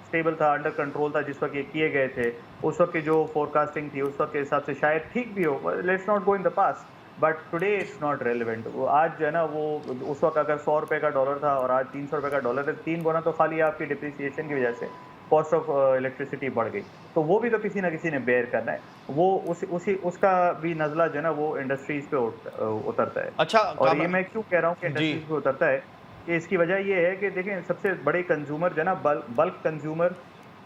स्टेबल था, अंडर कंट्रोल था, जिस वक्त ये किए गए थे, उस वक्त की जो फोरकास्टिंग थी उस वक्त के हिसाब से शायद ठीक भी हो, let's not go in the past, but today it's not relevant. आज जो है ना वो उस वक्त अगर 100 रुपये का डॉलर था और आज 300 रुपये का डॉलर है, 3 गुना तो खाली आपकी डिप्रिसिएशन की वजह से कॉस्ट ऑफ इलेक्ट्रिसिटी बढ़ गई। तो वो भी तो किसी ना किसी ने बेयर करना है, वो उसका भी नज़ला जो है ना वो इंडस्ट्रीज पे उतरता है। अच्छा, और ये मैं क्यों कह रहा हूँ कि इंडस्ट्रीज पे उतरता है, कि इसकी वजह ये है कि देखें सबसे बड़े कंज्यूमर जो है ना बल्क कंज्यूमर,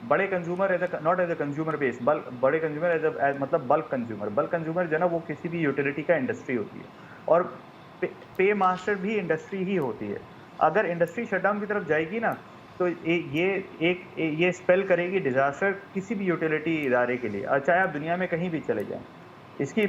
बड़े consumer not as a consumer base, बड़े कंज्यूमर एज मतलब बल्क कंज्यूमर जो है ना वो किसी भी यूटिलिटी का इंडस्ट्री होती है, और पे मास्टर भी इंडस्ट्री ही होती है। अगर इंडस्ट्री शटडाउन की तरफ जाएगी ना तो ये स्पेल करेगी डिजास्टर किसी भी यूटिलिटी इदारे के लिए, चाहे आप दुनिया में कहीं भी चले जाएं। इसकी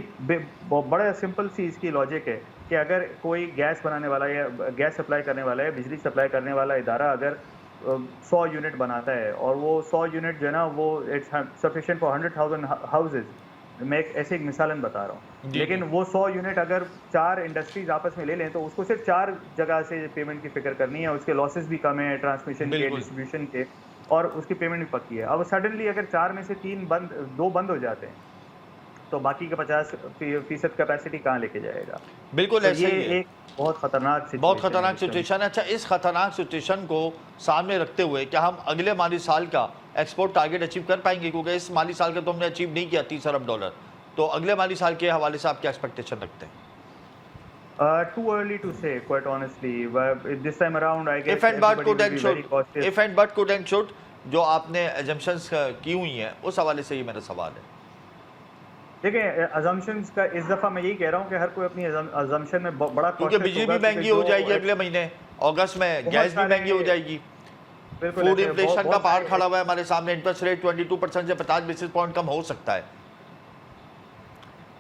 बड़ा सिंपल सी इसकी लॉजिक है कि अगर कोई गैस बनाने वाला या गैस सप्लाई करने वाला है, बिजली सप्लाई करने वाला इदारा अगर 100 यूनिट बनाता है और वो 100 यूनिट जो है ना वो इट्स सफिशिएंट फॉर 100,000 हाउसेज, मैं ऐसे एक मिसालन बता रहा हूँ, लेकिन वो 100 यूनिट अगर 4 इंडस्ट्रीज आपस में ले लें तो उसको सिर्फ 4 जगह से पेमेंट की फिक्र करनी है, उसके लॉसेस भी कम है, ट्रांसमिशन के, डिस्ट्रीब्यूशन के, और उसकी पेमेंट भी पक्की है। अब सडनली अगर 4 में से 2 बंद हो जाते हैं तो बाकी का 50% कैपेसिटी कहाँ लेके जाएगा? बिल्कुल तो ऐसे ये ही है। एक बहुत खतरनाक बहुत सिचुएशन खतरनाक है जिससे सिचुएशन है। अच्छा, इस खतरनाक सिचुएशन को सामने रखते हुए क्या हम अगले माली साल का एक्सपोर्ट टारगेट अचीव कर पाएंगे? क्योंकि इस माली साल का तो हमने अचीव नहीं किया 30 अरब डॉलर, तो अगले माली साल के हवाले से आप क्या एक्सपेक्टेशन रखते हैं? too early to say, quite honestly. But this time around, I guess if and but everybody could will and be should, very cautious. If and but could and should जो आपने एजम्पशंस की हुई हैं उस हवाले से ये मेरा सवाल है। देखिए, assumptions का इस दफ़ा मैं यही कह रहा हूँ कि हर कोई अपनी assumption में बड़ा क्योंकि cautious बिजली होगा भी महंगी हो जाएगी अगले महीने, अगस्त में बहुत गैस भी सारे- महंगी हो जाएगी, बिल्कुल फूड ऐसे इन्फ्लेशन का बहुत पहाड़ सारे- खड़ा हुआ है हमारे सामने, इंटरेस्ट रेट 22% से 50 बेसिस पॉइंट कम हो सकता है।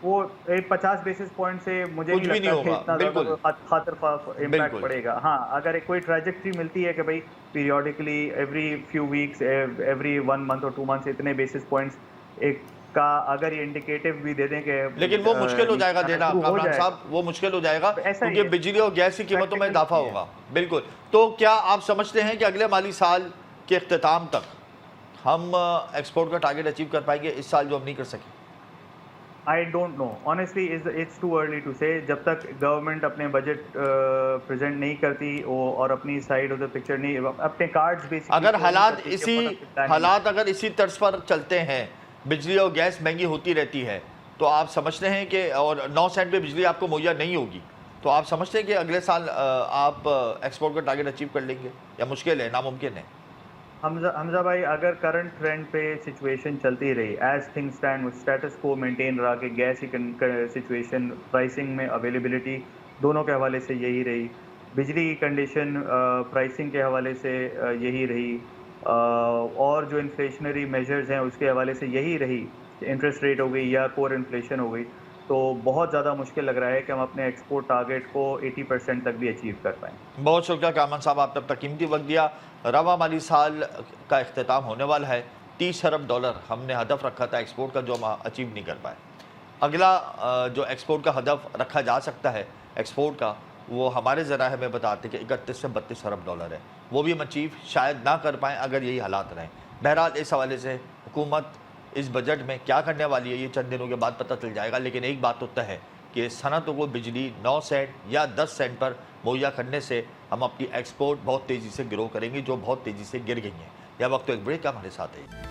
वो एक 50 बेसिस पॉइंट से मुझे कुछ नहीं भी लगता नहीं कि होगा, इतना बिल्कुल। ज़्यादा खातर इम्पैक्ट बिल्कुल। पड़ेगा। हाँ, अगर एक कोई ट्रैजेक्टरी मिलती है कि भाई periodically every few weeks, every 1 month और 2 मंथ्स इतने बेसिस पॉइंट्स एक का अगर ये इंडिकेटिव भी दे दें कि लेकिन वो मुश्किल हो जाएगा देना शुरू हो कामरान जाएगा। साहब, वो मुश्किल हो जाएगा तो ऐसा ही क्योंकि है। बिजली और गैस की कीमतों में Practical इजाफा नहीं है। होगा। बिल्कुल। तो क्या आप समझते हैं कि अगले माली साल के इख्तिताम तक हम एक्सपोर्ट का टारगेट अचीव कर पाएंगे इस साल जो हम नहीं कर सके? I don't know, honestly it's too early to say. जब तक गवर्नमेंट अपने बजट प्रेजेंट नहीं करती और अपनी साइड ऑफ द पिक्चर नहीं, अपने कार्ड्स बेसिकली अगर हालात अगर इसी तर्ज पर चलते हैं, बिजली और गैस महंगी होती रहती है, तो आप समझते हैं कि और 9 सेंट पे बिजली आपको मुहैया नहीं होगी, तो आप समझते हैं कि अगले साल आप एक्सपोर्ट का टारगेट अचीव कर लेंगे या मुश्किल है, नामुमकिन है? हमजा भाई, अगर करंट ट्रेंड पे सिचुएशन चलती रही, एज थिंग्स स्टैंड, स्टेटस को मेंटेन रहा कि गैस की सिचुएशन, प्राइसिंग में अवेलेबिलिटी दोनों के हवाले से यही रही, बिजली की कंडीशन प्राइसिंग के हवाले से यही रही, और जो इन्फ्लेशनरी मेजर्स हैं उसके हवाले से यही रही, इंटरेस्ट रेट हो गई या कोर इन्फ्लेशन हो गई, तो बहुत ज़्यादा मुश्किल लग रहा है कि हम अपने एक्सपोर्ट टारगेट को 80% तक भी अचीव कर पाएँ। बहुत शुक्रिया कामरान साहब, आपने अपना कीमती वक्त दिया। रवा माली साल का इख्तिताम होने वाला है, 30 अरब डॉलर हमने हदफ रखा था एक्सपोर्ट का, जो हम अचीव नहीं कर पाए। अगला जो एक्सपोर्ट का हदफ रखा जा सकता है एक्सपोर्ट का, वो हमारे ज़रा हमें बताते कि 31 से 32 अरब डॉलर है, वो भी हम अचीव शायद ना कर पाएँ अगर यही हालात रहें। बहरहाल इस हवाले से हुकूमत इस बजट में क्या करने वाली है ये चंद दिनों के बाद पता चल जाएगा, लेकिन एक बात तो तय है कि सनतों को बिजली 9 सेंट या 10 सेंट पर मुहैया करने से हम अपनी एक्सपोर्ट बहुत तेज़ी से ग्रो करेंगे, जो बहुत तेज़ी से गिर गई हैं। यह वक्त तो एक ब्रेक का, हमारे साथ है।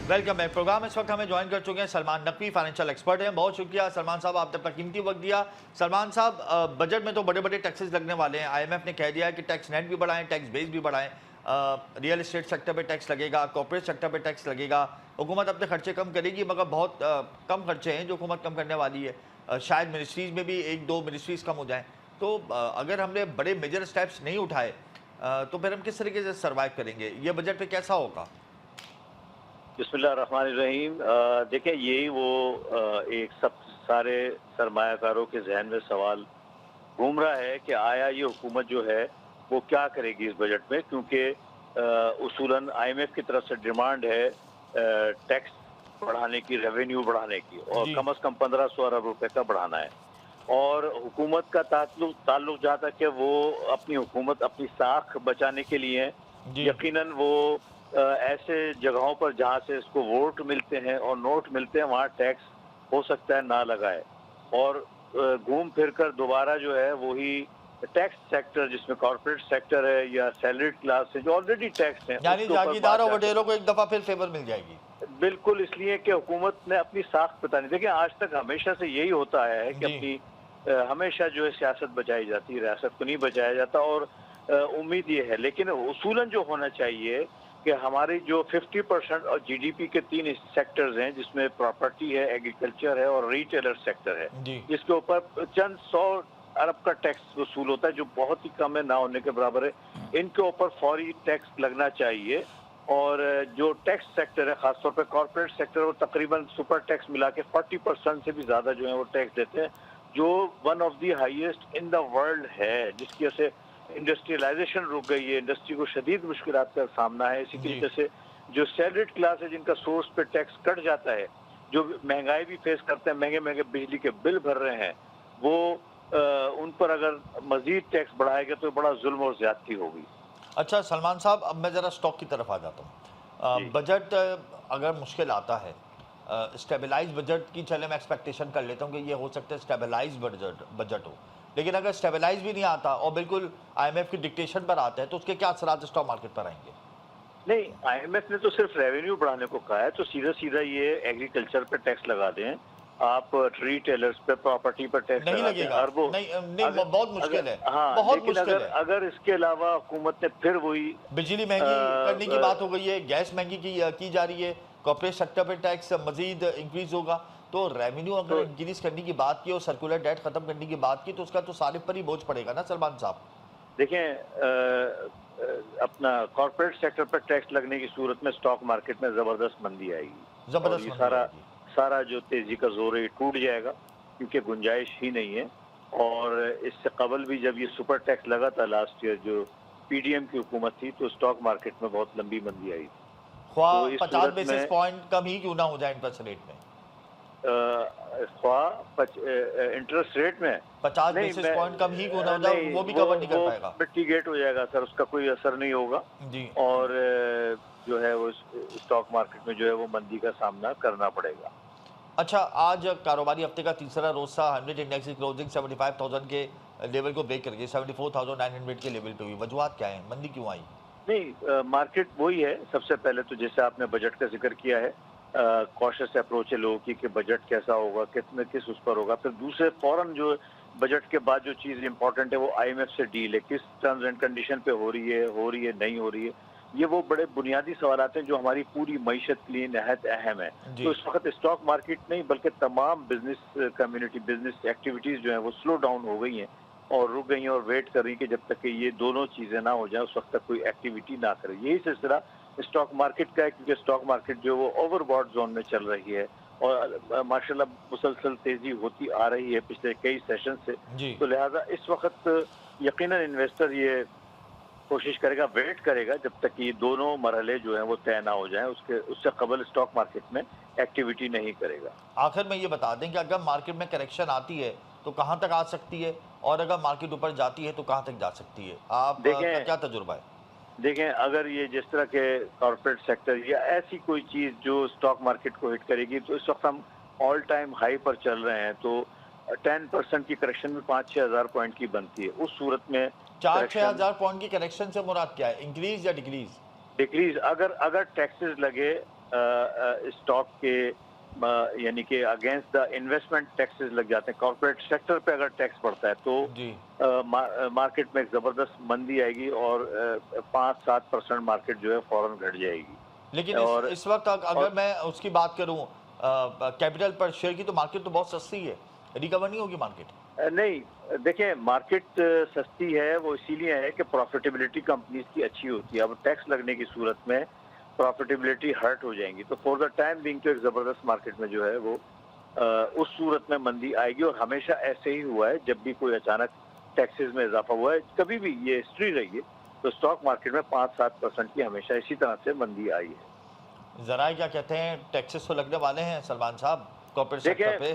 Welcome back. प्रोग्राम इस वक्त हमें ज्वाइन कर चुके हैं सलमान नकवी, फाइनेंशियल एक्सपर्ट हैं। बहुत शुक्रिया सलमान साहब, आपने अपना कीमती वक्त दिया। सलमान साहब, बजट में तो बड़े बड़े टैक्सेस लगने वाले हैं। IMF ने कह दिया है कि टैक्स नेट भी बढ़ाएं, टैक्स बेस भी बढ़ाएं, रियल एस्टेट सेक्टर पे टैक्स लगेगा, कॉर्पोरेट सेक्टर पे टैक्स लगेगा। हुकूमत अपने खर्चे कम करेगी, मगर बहुत कम खर्चे हैं जो हुकूमत कम करने वाली है। शायद मिनिस्ट्रीज़ में भी 1-2 मिनिस्ट्रीज़ कम हो जाएँ। तो अगर हमने बड़े मेजर स्टेप्स नहीं उठाए तो फिर हम किस तरीके से सर्वाइव करेंगे? ये बजट पे कैसा होगा? बिस्मिल्लाहिर्रहमानिर्रहीम। देखिए, यही वो एक सब सारे सरमायाकारों के जहन में सवाल घूम रहा है कि आया ये हुकूमत जो है वो क्या करेगी इस बजट में, क्योंकि उसूलन IMF की तरफ से डिमांड है टैक्स बढ़ाने की, रेवेन्यू बढ़ाने की, और कम से कम 1500 अरब रुपए का बढ़ाना है। और हुकूमत का ताल्लुक जहाँ तक है, वो अपनी हुकूमत अपनी साख बचाने के लिए है। यकीनन वो ऐसे जगहों पर जहाँ से इसको वोट मिलते हैं और नोट मिलते हैं, वहाँ टैक्स हो सकता है ना लगाए, और घूम फिर कर दोबारा जो है वही टैक्स सेक्टर जिसमें कॉर्पोरेट सेक्टर है या सैलरीड क्लास है जो ऑलरेडी टैक्स है, यानी जागीरदार और वडेरों को एक दफा फिर फेवर मिल जाएगी। बिल्कुल, इसलिए कि हुकूमत ने अपनी साख बतानी। देखिए, आज तक हमेशा से यही होता है कि अपनी हमेशा जो है सियासत बचाई जाती है, रियासत को नहीं बचाया जाता, और उम्मीद ये है। लेकिन उसूलन जो होना चाहिए कि हमारी जो 50% और GDP के 3 सेक्टर्स हैं, जिसमें प्रॉपर्टी है, एग्रीकल्चर है और रिटेलर सेक्टर है, जिसके ऊपर चंद 100 अरब का टैक्स वसूल होता है, जो बहुत ही कम है, ना होने के बराबर है। इनके ऊपर फौरी टैक्स लगना चाहिए। और जो टैक्स सेक्टर है, खासतौर पर कॉर्पोरेट सेक्टर, वो तकरीबन सुपर टैक्स मिला के 40% से भी ज़्यादा जो है वो टैक्स देते हैं, जो one of the highest in the world है, जिसकी वजह से इंडस्ट्रियलाइजेशन रुक गई है, इंडस्ट्री को शदीद मुश्किलात का सामना है। इसी तरीके से जो सैलरीड क्लास है, जिनका सोर्स पे टैक्स कट जाता है, जो महंगाई भी फेस करते हैं, महंगे महंगे बिजली के बिल भर रहे हैं, वो उन पर अगर मजीद टैक्स बढ़ाएगा तो बड़ा जुल्म और ज्यादती होगी। अच्छा सलमान साहब, अब मैं ज़रा स्टॉक की तरफ आ जाता हूँ। जी। बजट अगर मुश्किल आता है, स्टेबलाइज बजट की चले मैं एक्सपेक्टेशन कर लेता हूँ कि ये हो सकता है स्टेबलाइज बजट हो, लेकिन अगर स्टेबलाइज भी नहीं आता और बिल्कुल आईएमएफ की डिक्टेशन पर आता है तो उसके क्या असरात स्टॉक मार्केट पर आएंगे? नहीं, आईएमएफ ने तो सिर्फ रेवेन्यू बढ़ाने को कहा है, तो सीधा सीधा ये एग्रीकल्चर पे टैक्स लगा दें, आप रिटेलर्स पे, प्रॉपर्टी पर टैक्स नहीं लगा दें, लगेगा, अरबों। नहीं अगर बहुत अगर मुश्किल है, हाँ, बहुत लेकिन मुश्किल अगर है। अगर इसके अलावा हुकूमत ने फिर वही बिजली अ, महंगी करने की बात अ, हो गई है, गैस महंगी की जा रही है, कॉर्पोरेट सेक्टर पे टैक्स मजीद इंक्रीज होगा, तो रेवेन्यू अगर तो इंक्रीज करने की बात की और सर्कुलर डेट खत्म करने की बात की तो उसका तो सारे पर ही बोझ पड़ेगा ना सलमान साहब। देखें, अपना कॉर्पोरेट सेक्टर पर टैक्स लगने की सूरत में स्टॉक मार्केट में जबरदस्त मंदी आएगी और जबरदस्त ये मंदी सारा आएगी। सारा जो तेजी का जोर है ये टूट जाएगा, क्योंकि गुंजाइश ही नहीं है। और इससे कबल भी जब ये सुपर टैक्स लगा था लास्ट ईयर, जो पीडीएम की हुकूमत थी, तो स्टॉक मार्केट में बहुत लंबी मंदी आई थी। ख्वाह तो इस 50 सूरत बेसिस में पॉइंट कम ही क्यों ना हो जाए इंटरेस्ट रेट में, इंटरेस्ट रेट में 50 नहीं, बेसिस मैं पॉइंट कम ही क्यों ना हो जाए, नहीं, वो भी वो कवर नहीं कर वो पाएगा। मिटिगेट हो जाएगा सर, उसका कोई असर नहीं होगा। जी। और जो है वो स्टॉक मार्केट में जो है वो मंदी का सामना करना पड़ेगा। अच्छा, आज कारोबारी हफ्ते का तीसरा रोज था, 100 इंडेक्स की क्लोजिंग 75,000 के लेवल को ब्रेक कर गई, 74,900 के लेवल पे हुई। वजूहत क्या है, मंदी क्यों आई? नहीं, मार्केट वही है। सबसे पहले तो जैसे आपने बजट का जिक्र किया है, कॉशियस अप्रोच है लोगों की कि बजट कैसा होगा, कितने किस उस पर होगा। फिर दूसरे फौरन जो बजट के बाद जो चीज़ इंपॉर्टेंट है वो आईएमएफ से डील है, किस टर्म्स एंड कंडीशन पे हो रही है, नहीं हो रही है। ये वो बड़े बुनियादी सवालात हैं जो हमारी पूरी मईशत के लिए नहायत अहम है। तो जी। इस वक्त स्टॉक मार्केट नहीं बल्कि तमाम बिजनेस कम्युनिटी, बिजनेस एक्टिविटीज जो है वो स्लो डाउन हो गई हैं और रुक गई हैं और वेट कर रही हैं कि जब तक कि ये दोनों चीजें ना हो जाए उस वक्त तक कोई एक्टिविटी ना करे। यही सिलसिला स्टॉक मार्केट का है, क्योंकि स्टॉक मार्केट जो है वो ओवरबॉट जोन में चल रही है और माशाल्लाह मुसलसल तेजी होती आ रही है पिछले कई सेशन से। जी। तो लिहाजा इस वक्त यकीनन इन्वेस्टर ये कोशिश करेगा, वेट करेगा जब तक कि ये दोनों मरहले जो हैं वो तय ना हो जाएं, उसके उससे कबल स्टॉक मार्केट में एक्टिविटी नहीं करेगा। आखिर में ये बता दें कि अगर मार्केट में करेक्शन आती है तो कहाँ तक आ सकती है, और अगर मार्केट ऊपर जाती है तो कहाँ तक जा सकती है, आपका देखें क्या तजुर्बा है? देखें अगर ये जिस तरह के कॉर्पोरेट सेक्टर या ऐसी कोई चीज जो स्टॉक मार्केट को हिट करेगी, तो इस वक्त हम ऑल टाइम हाई पर चल रहे हैं, तो 10% की करेक्शन में 5-6 हजार पॉइंट की बनती है। उस सूरत में 4-6 करेक्शन हजार पॉइंट की करेक्शन से मुराद क्या है, इंक्रीज या डिक्रीज? डिक्रीज, अगर अगर टैक्सेस लगे स्टॉक के, यानी कि अगेंस्ट द इन्वेस्टमेंट टैक्सेस लग जाते हैं, कॉर्पोरेट सेक्टर पे अगर टैक्स बढ़ता है तो जी। मार्केट में एक जबरदस्त मंदी आएगी और 5-7% मार्केट जो है फौरन घट जाएगी। लेकिन और इस वक्त अगर और मैं उसकी बात करूं कैपिटल पर शेयर की, तो मार्केट तो बहुत सस्ती है, रिकवर नहीं होगी मार्केट। नहीं, देखिए मार्केट सस्ती है वो इसीलिए है कि प्रॉफिटेबिलिटी कंपनीज की अच्छी होती है। अब टैक्स लगने की सूरत में प्रॉफिटेबिलिटी हर्ट हो जाएंगी, तो फॉर द टाइम बिंग तो एक जबरदस्त मार्केट में जो है वो उस सूरत में मंदी आएगी। और हमेशा ऐसे ही हुआ है, जब भी कोई अचानक टैक्सेस में इजाफा हुआ है, कभी भी ये हिस्ट्री रही है, तो स्टॉक मार्केट में 5-7% की हमेशा इसी तरह से मंदी आई है। जरा क्या कहते हैं, टैक्सेस तो लगने वाले हैं सलमान साहब कॉर्पोरेट सेक्टर पे।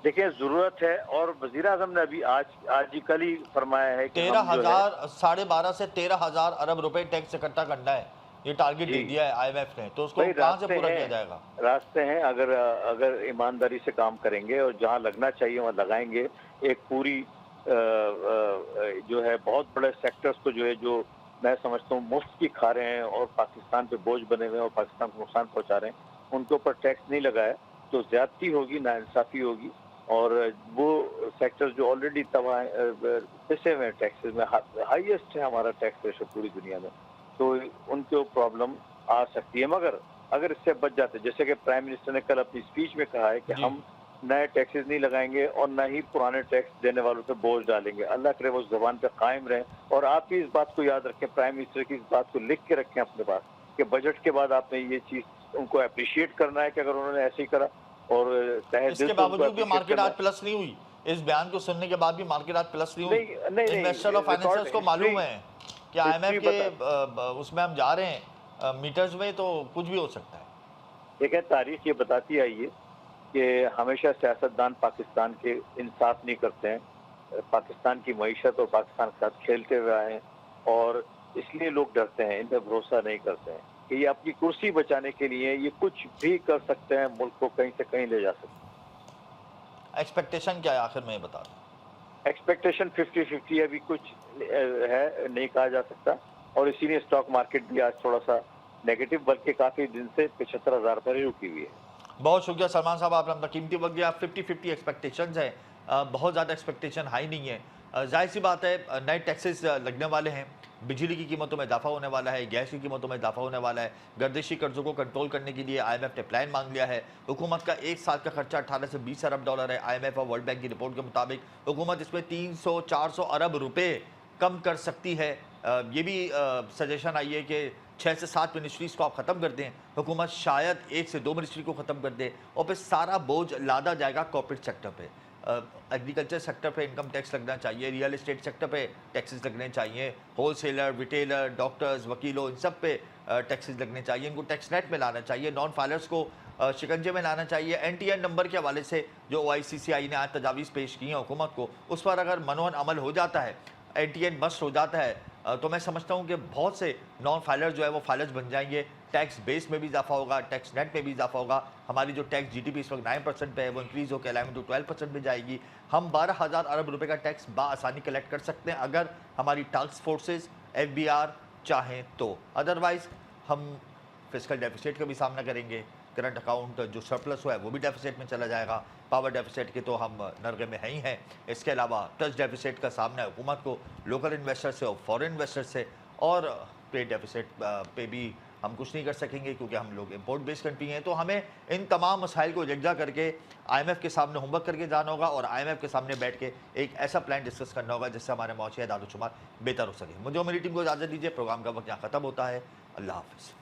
देखिए जरूरत है, और वजीर आजम ने अभी आज ही कल ही फरमाया है कि हम जो है 12,500 से 13,000 अरब रुपए टैक्स इकट्ठा करना है, ये टारगेट दे जी दिया है आईएमएफ ने, तो उसको भाई कहाँ से पूरा किया जाएगा? रास्ते हैं। अगर अगर ईमानदारी से काम करेंगे और जहां लगना चाहिए वहां लगाएंगे, एक पूरी जो है बहुत बड़े सेक्टर्स को जो है, जो मैं समझता हूँ मुफ्त की खा रहे हैं और पाकिस्तान पे बोझ बने हुए हैं और पाकिस्तान को नुकसान पहुंचा रहे हैं, उनके ऊपर टैक्स नहीं लगाया तो ज्यादती होगी, नाइंसाफी होगी। और वो सेक्टर जो ऑलरेडी तबाह पिसे हुए टैक्सेस में, हाईएस्ट है हमारा टैक्स रेशो पूरी दुनिया में, तो उनको प्रॉब्लम आ सकती है। मगर अगर इससे बच जाते, जैसे कि प्राइम मिनिस्टर ने कल अपनी स्पीच में कहा है कि जी। हम नए टैक्सेस नहीं लगाएंगे और न ही पुराने टैक्स देने वालों पे बोझ डालेंगे। अल्लाह करे वो जबान पे कायम रहे। और आप भी इस बात को याद रखें, प्राइम मिनिस्टर की इस बात को लिख के रखें अपने पास, कि बजट के बाद आपने ये चीज उनको अप्रिशिएट करना है कि अगर उन्होंने ऐसे ही करा, और तहे दिल इसके से उनको बावजूद भी अप्रिशिएट मार्केट करना आज प्लस नहीं हुई, इस बयान को सुनने के बाद भी मार्केट आज प्लस नहीं हुई। नहीं, इन्वेस्टर और फाइनेंशियर्स को मालूम है कि आईएमएफ के उसमें हम जा रहे हैं मीटर्स में, तो कुछ भी हो सकता है। देखिए तारीख ये बताती आई है कि हमेशा सियासतदान पाकिस्तान के इंसाफ नहीं करते हैं, पाकिस्तान की मईशत और पाकिस्तान के साथ खेलते हुए आए हैं। और इसलिए लोग डरते हैं, इन पर भरोसा नहीं करते हैं कि ये अपनी कुर्सी बचाने के लिए ये कुछ भी कर सकते हैं, मुल्क को कहीं से कहीं ले जा सकते हैं। एक्सपेक्टेशन क्या है आखिर में ये बता दें। एक्सपेक्टेशन 50-50 अभी कुछ है नहीं कहा जा सकता, और इसीलिए स्टॉक मार्केट भी आज थोड़ा सा नेगेटिव, बल्कि काफी दिन से 75,000 पर ही रुकी हुई है। बहुत शुक्रिया सलमान साहब, आपने अपना कीमती वक्त दिया। 50-50 एक्सपेक्टेशंस है, बहुत ज़्यादा एक्सपेक्टेशन हाई नहीं है। जाहिर सी बात है नए टैक्सेस लगने वाले हैं, बिजली की कीमतों में इजाफा होने वाला है, गैस की कीमतों में इजाफा होने वाला है, गर्दिशी कर्जों को कंट्रोल करने के लिए IMF ने प्लान मांग लिया है। हुकूमत का एक साल का खर्चा 18 से 20 अरब डॉलर है। IMF और वर्ल्ड बैंक की रिपोर्ट के मुताबिक हुकूमत इसमें 300-400 अरब रुपए कम कर सकती है। ये भी सजेशन आई है कि 6 से 7 मिनिस्ट्रीज़ को आप ख़त्म कर दें, हुकूमत शायद 1 से 2 मिनिस्ट्री को ख़त्म कर दे और फिर सारा बोझ लादा जाएगा कॉर्पोरेट सेक्टर पे। एग्रीकल्चर सेक्टर पे इनकम टैक्स लगना चाहिए, रियल एस्टेट सेक्टर पे टैक्सेस लगने चाहिए, होलसेलर, रिटेलर, डॉक्टर्स, वकीलों, इन सब पे टैक्सेस लगने चाहिए, इनको टैक्स नेट में लाना चाहिए, नॉन फाइलर्स को शिकंजे में लाना चाहिए। NTN नंबर के हवाले से जो OICCI ने आज तजावीज़ पेश की हैं हुकूमत को, उस पर अगर मनोहन अमल हो जाता है, NTN मस्ट हो जाता है, तो मैं समझता हूँ कि बहुत से नॉन फाइलर जो है वो फाइलर्स बन जाएंगे। टैक्स बेस में भी इजाफा होगा, टैक्स नेट में भी इजाफा होगा। हमारी जो टैक्स GDP इस वक्त 9% पे है, वो इंक्रीज़ होकर 11 to 12% में जाएगी। हम 12,000 अरब रुपए का टैक्स बाआसानी कलेक्ट कर सकते हैं अगर हमारी टास्क फोर्सेस FBR चाहें तो। अदरवाइज़ हम फिस्कल डेफिसिट का भी सामना करेंगे, करंट अकाउंट जो सरप्लस हुआ है वो भी डेफिसिट में चला जाएगा। पावर डेफिसिट के तो हम नरगे में हैं ही हैं। इसके अलावा ट्रस्ट डेफिसिट का सामना है हुकूमत को लोकल इन्वेस्टर से और फॉरेन इन्वेस्टर से, और ट्रेड डेफिसिट पे भी हम कुछ नहीं कर सकेंगे क्योंकि हम लोग इम्पोर्ट बेस्ड कंट्री हैं। तो हमें इन तमाम मसाइल को यकजा करके IMF के सामने होमवर्क करके जाना होगा और IMF के सामने बैठ के एक ऐसा प्लान डिस्कस करना होगा जिससे हमारे मौचे दादो शुमार बेहतर हो सके। मुझे और मेरी टीम को इजाज़त दीजिए, प्रोग्राम का वक्त यहाँ ख़त्म होता है। अल्लाह हाफ़िज़।